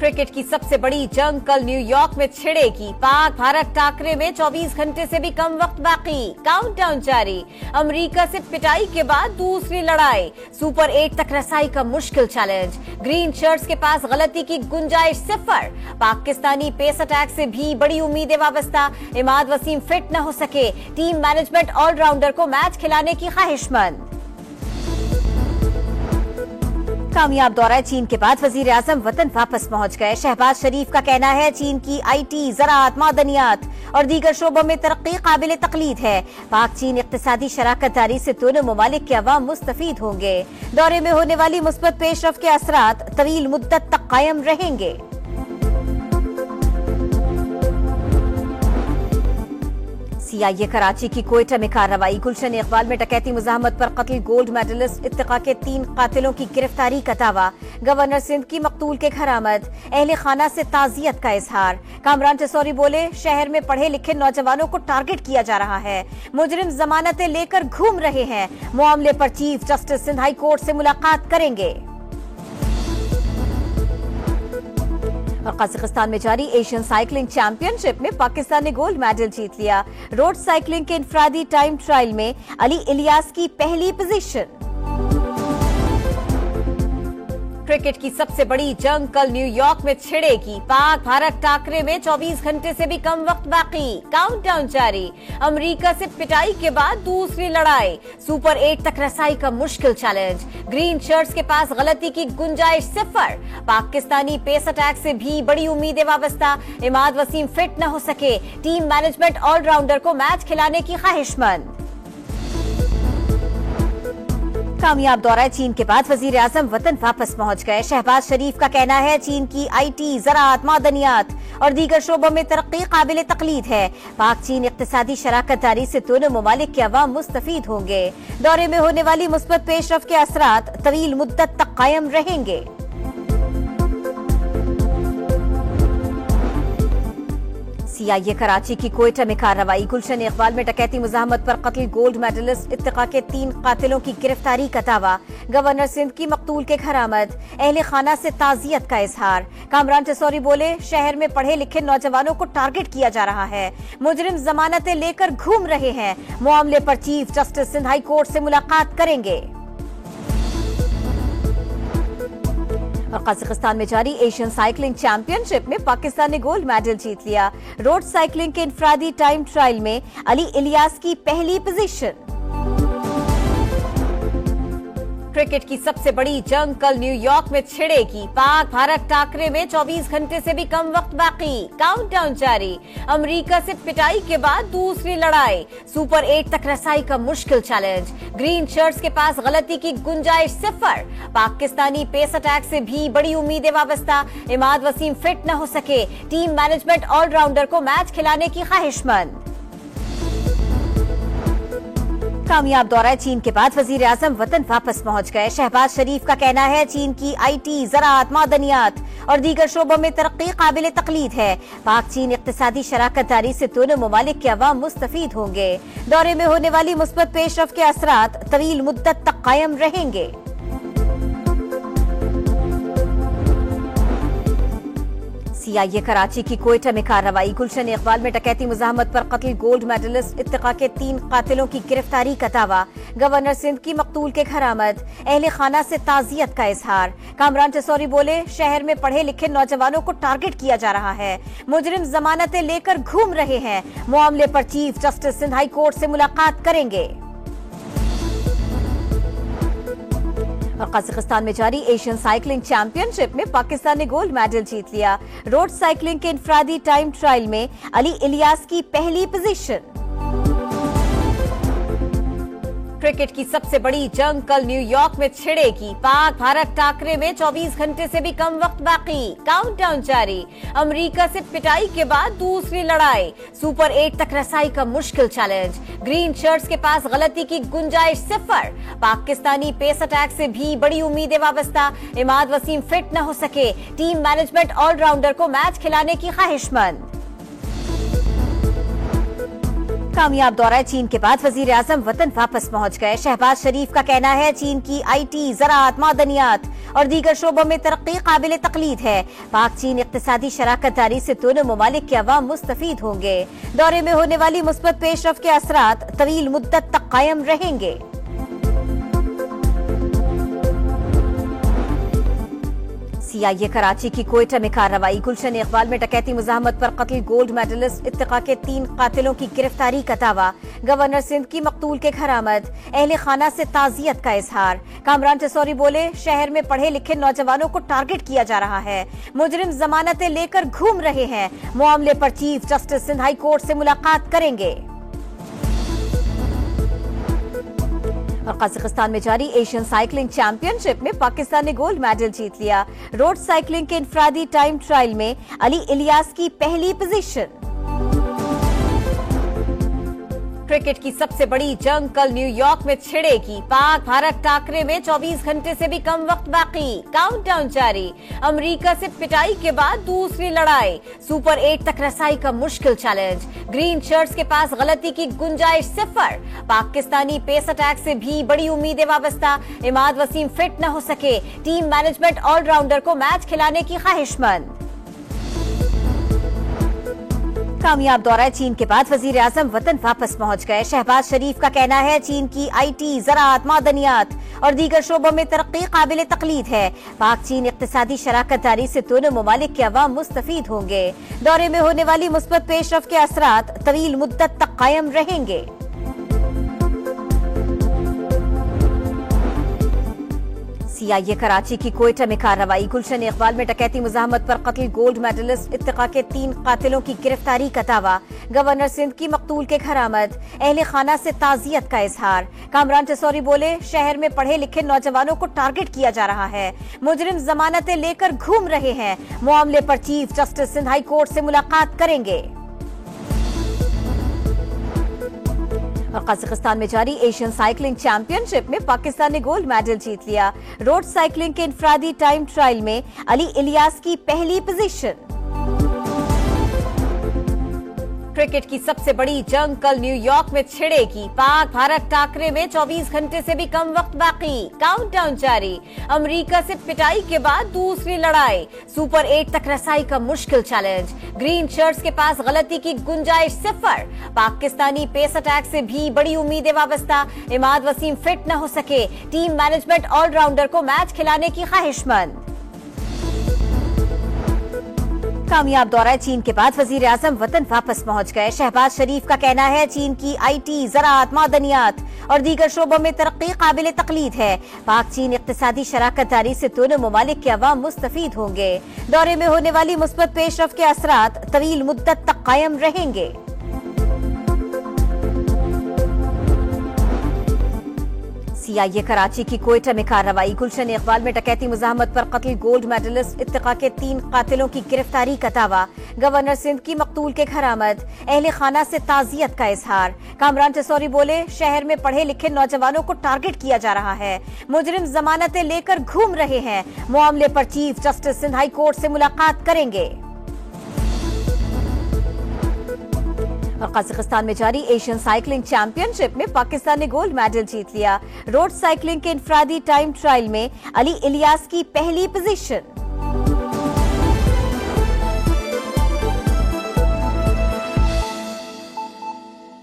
Cricket की सबसे बड़ी जंग कल न्यूयॉर्क में छिड़ेगी। पाक भारत टाकरे में 24 घंटे से भी कम वक्त बाकी, काउंटडाउन जारी। अमेरिका से पिटाई के बाद दूसरी लड़ाई, सुपर 8 तक रसाई का मुश्किल चैलेंज। ग्रीन शर्ट्स के पास गलती की गुंजाइश सिफर। पाकिस्तानी पेस अटैक से भी बड़ी उम्मीदें वाबस्ता। इमाद वसीम फिट न हो सके, टीम मैनेजमेंट ऑलराउंडर को मैच खिलाने की ख्वाहिशमंद। कामयाब दौरा चीन के बाद वजीर आजम वतन वापस पहुंच गए। शहबाज शरीफ का कहना है चीन की IT, ज़राअत, मादनियात और दीगर शोबों में तरक्की काबिल तकलीद है। पाक चीन इक्तिसादी शराकत दारी से दोनों ममालिक के अवाम मुस्तफीद होंगे। दौरे में होने वाली मुस्बत पेशरफ के असरात तवील मुद्दत तक कायम रहेंगे। CIA कराची की कोयटा में कार्रवाई। गुलशन इकबाल में डकैती मुज़ाहमत पर कत्ल गोल्ड मेडलिस्ट इत्तिका के 3 कातिलों की गिरफ्तारी का दावा। गवर्नर सिंध की मकतूल के घर आमद। अहले खाना से ताजियत का इजहार। कामरान टेसौरी बोले शहर में पढ़े लिखे नौजवानों को टारगेट किया जा रहा है। मुजरिम जमानतें लेकर घूम रहे हैं। मामले पर chief justice Sindh high court से मुलाकात करेंगे। और कजाकिस्तान में जारी एशियन साइकिलिंग चैंपियनशिप में पाकिस्तान ने गोल्ड मेडल जीत लिया। रोड साइकिलिंग के इनफरादी टाइम ट्रायल में अली इलियास की पहली पोजीशन। क्रिकेट की सबसे बड़ी जंग कल न्यूयॉर्क में छिड़ेगी। पाक भारत टाकरे में 24 घंटे से भी कम वक्त बाकी, काउंटडाउन जारी। अमेरिका से पिटाई के बाद दूसरी लड़ाई, सुपर 8 तक रसाई का मुश्किल चैलेंज। ग्रीन शर्ट्स के पास गलती की गुंजाइश सिफर। पाकिस्तानी पेस अटैक से भी बड़ी उम्मीदें वाबस्ता। इमाद वसीम फिट न हो सके, टीम मैनेजमेंट ऑलराउंडर को मैच खिलाने की ख्वाहिशमंद। कामयाब दौरा चीन के बाद वजीर आजम वतन वापस पहुंच गए। शहबाज शरीफ का कहना है चीन की IT, ज़राअत, मादनियात और दीगर शोबों में तरक्की काबिल तकलीद है। पाक चीन इक्तिसादी शराकत दारी से दोनों ममालिक के अवाम मुस्तफीद होंगे। दौरे में होने वाली मुस्बत पेशरफ के असरात तवील मुद्दत तक कायम रहेंगे। CIA कराची की कोयटा में कार्रवाई। गुलशन इकबाल में डकैती मुज़ाहमत पर कत्ल गोल्ड मेडलिस्ट इत्तिका के 3 कातिलों की गिरफ्तारी का दावा। गवर्नर सिंध की मकतूल के घर आमद। अहले खाना से ताजियत का इजहार। कामरान टेसौरी बोले शहर में पढ़े लिखे नौजवानों को टारगेट किया जा रहा है। मुजरिम जमानतें लेकर घूम रहे हैं। मामले पर chief justice Sindh high court से मुलाकात करेंगे। और कजाकिस्तान में जारी एशियन साइकिलिंग चैंपियनशिप में पाकिस्तान ने गोल्ड मेडल जीत लिया। रोड साइकिलिंग के इनफरादी टाइम ट्रायल में अली इलियास की पहली पोजीशन। क्रिकेट की सबसे बड़ी जंग कल न्यूयॉर्क में छिड़ेगी। पाक भारत टाकरे में 24 घंटे से भी कम वक्त बाकी, काउंटडाउन जारी। अमेरिका से पिटाई के बाद दूसरी लड़ाई, सुपर 8 तक रसाई का मुश्किल चैलेंज। ग्रीन शर्ट्स के पास गलती की गुंजाइश सिफर। पाकिस्तानी पेस अटैक से भी बड़ी उम्मीदें वाबस्ता। इमाद वसीम फिट न हो सके, टीम मैनेजमेंट ऑलराउंडर को मैच खिलाने की ख्वाहिशमंद। कामयाब दौरा चीन के बाद वजीर आजम वतन वापस पहुंच गए। शहबाज शरीफ का कहना है चीन की IT, ज़राअत, मादनियात और दीगर शोबों में तरक्की काबिल तकलीद है। पाक चीन इक्तिसादी शराकत दारी से दोनों ममालिक के अवाम मुस्तफीद होंगे। दौरे में होने वाली मुस्बत पेशरफ के असरात तवील मुद्दत तक कायम रहेंगे। CIA कराची की कोयटा में कार्रवाई। गुलशन इकबाल में डकैती मुज़ाहमत पर कत्ल गोल्ड मेडलिस्ट इत्तिका के 3 कातिलों की गिरफ्तारी का दावा। गवर्नर सिंध की मकतूल के घर आमद। अहले खाना से ताजियत का इजहार। कामरान टेसौरी बोले शहर में पढ़े लिखे नौजवानों को टारगेट किया जा रहा है। मुजरिम जमानतें लेकर घूम रहे हैं। मामले पर chief justice Sindh high court से मुलाकात करेंगे। और कजाकिस्तान में जारी एशियन साइकिलिंग चैंपियनशिप में पाकिस्तान ने गोल्ड मेडल जीत लिया। रोड साइकिलिंग के इनफरादी टाइम ट्रायल में अली इलियास की पहली पोजीशन। क्रिकेट की सबसे बड़ी जंग कल न्यूयॉर्क में छिड़ेगी। पाक भारत टाकरे में 24 घंटे से भी कम वक्त बाकी, काउंटडाउन जारी। अमेरिका से पिटाई के बाद दूसरी लड़ाई, सुपर 8 तक रसाई का मुश्किल चैलेंज। ग्रीन शर्ट्स के पास गलती की गुंजाइश सिफर। पाकिस्तानी पेस अटैक से भी बड़ी उम्मीदें वाबस्ता। इमाद वसीम फिट न हो सके, टीम मैनेजमेंट ऑलराउंडर को मैच खिलाने की ख्वाहिशमंद। कामयाब दौरा चीन के बाद वजीर आजम वतन वापस पहुंच गए। शहबाज शरीफ का कहना है चीन की IT, ज़राअत, मादनियात और दीगर शोबों में तरक्की काबिल तकलीद है। पाक चीन इक्तिसादी शराकत दारी से दोनों ममालिक के अवाम मुस्तफीद होंगे। दौरे में होने वाली मुस्बत पेशरफ के असरात तवील मुद्दत तक कायम रहेंगे। CIA कराची की कोयटा में कार्रवाई। गुलशन इकबाल में डकैती मुजाहमत पर कत्ल गोल्ड मेडलिस्ट इत्तिका के 3 कातिलों की गिरफ्तारी का दावा। गवर्नर सिंध की मकतूल के घर आमद। अहले खाना से ताजियत का इजहार। कामरान टेसौरी बोले शहर में पढ़े लिखे नौजवानों को टारगेट किया जा रहा है। मुजरिम जमानतें लेकर घूम रहे हैं। मामले पर chief justice Sindh high court से मुलाकात करेंगे। और कजाकिस्तान में जारी एशियन साइकिलिंग चैंपियनशिप में पाकिस्तान ने गोल्ड मेडल जीत लिया। रोड साइकिलिंग के इनफरादी टाइम ट्रायल में अली इलियास की पहली पोजीशन। क्रिकेट की सबसे बड़ी जंग कल न्यूयॉर्क में छिड़ेगी। पाक भारत टाकरे में 24 घंटे से भी कम वक्त बाकी। काउंटडाउन जारी। अमेरिका से पिटाई के बाद दूसरी लड़ाई। सुपर 8 तक रसाई का मुश्किल चैलेंज। ग्रीन शर्ट्स के पास गलती की गुंजाइश 0। पाकिस्तानी पेस अटैक से भी बड़ी उम्मीदें वाबस्ता। इमाद वसीम फिट न हो सके। टीम मैनेजमेंट ऑलराउंडर को मैच खिलाने की ख्वाहिशमंद। कामयाब दौरा चीन के बाद वजीर आजम वतन वापस पहुंच गए। शहबाज शरीफ का कहना है चीन की IT, ज़राअत, मादनियात और दीगर शोबों में तरक्की काबिल तकलीद है। पाक चीन इक्तिसादी शराकत दारी से दोनों ममालिक के अवाम मुस्तफीद होंगे। दौरे में होने वाली मुस्बत पेशरफ के असरात तवील मुद्दत तक कायम रहेंगे। CIA कराची की कोयटा में कार्रवाई। गुलशन इकबाल में डकैती मुजाहमत पर कत्ल गोल्ड मेडलिस्ट इत्तिका के 3 कातिलों की गिरफ्तारी का दावा। गवर्नर सिंध की मकतूल के घर आमद। अहले खाना से ताजियत का इजहार। कामरान टेसौरी बोले शहर में पढ़े लिखे नौजवानों को टारगेट किया जा रहा है। मुजरिम जमानतें लेकर घूम रहे हैं। मामले पर chief justice Sindh high court से मुलाकात करेंगे। और कजाकिस्तान में जारी एशियन साइकिलिंग चैंपियनशिप में पाकिस्तान ने गोल्ड मेडल जीत लिया। रोड साइकिलिंग के इनफरादी टाइम ट्रायल में अली इलियास की पहली पोजीशन। क्रिकेट की सबसे बड़ी जंग कल न्यूयॉर्क में छिड़ेगी। पाक भारत टाकरे में 24 घंटे से भी कम वक्त बाकी। काउंटडाउन जारी। अमेरिका से पिटाई के बाद दूसरी लड़ाई। सुपर 8 तक रसाई का मुश्किल चैलेंज। ग्रीन शर्ट्स के पास गलती की गुंजाइश 0। पाकिस्तानी पेस अटैक से भी बड़ी उम्मीदें वाबस्ता। इमाद वसीम फिट न हो सके। टीम मैनेजमेंट ऑलराउंडर को मैच खिलाने की ख्वाहिशमंद। कामयाब दौरा चीन के बाद वजीर आजम वतन वापस पहुंच गए। शहबाज शरीफ का कहना है चीन की IT, ज़राअत, मादनियात और दीगर शोबों में तरक्की काबिल तकलीद है। पाक चीन इक्तिसादी शराकत दारी से दोनों ममालिक के अवाम मुस्तफीद होंगे। दौरे में होने वाली मुस्बत पेशरफ के असरात तवील मुद्दत तक कायम रहेंगे। CIA कराची की कोयटा में कार्रवाई। गुलशन इकबाल में डकैती मुजाहमत पर कत्ल गोल्ड मेडलिस्ट इत्तिका के 3 कातिलों की गिरफ्तारी का दावा। गवर्नर सिंध की मकतूल के घर आमद। अहले खाना से ताजियत का इजहार। कामरान टेसौरी बोले शहर में पढ़े लिखे नौजवानों को टारगेट किया जा रहा है। मुजरिम जमानतें लेकर घूम रहे हैं। मामले पर chief justice Sindh high court से मुलाकात करेंगे। और कजाकिस्तान में जारी एशियन साइकिलिंग चैंपियनशिप में पाकिस्तान ने गोल्ड मेडल जीत लिया। रोड साइकिलिंग के इनफरादी टाइम ट्रायल में अली इलियास की पहली पोजीशन।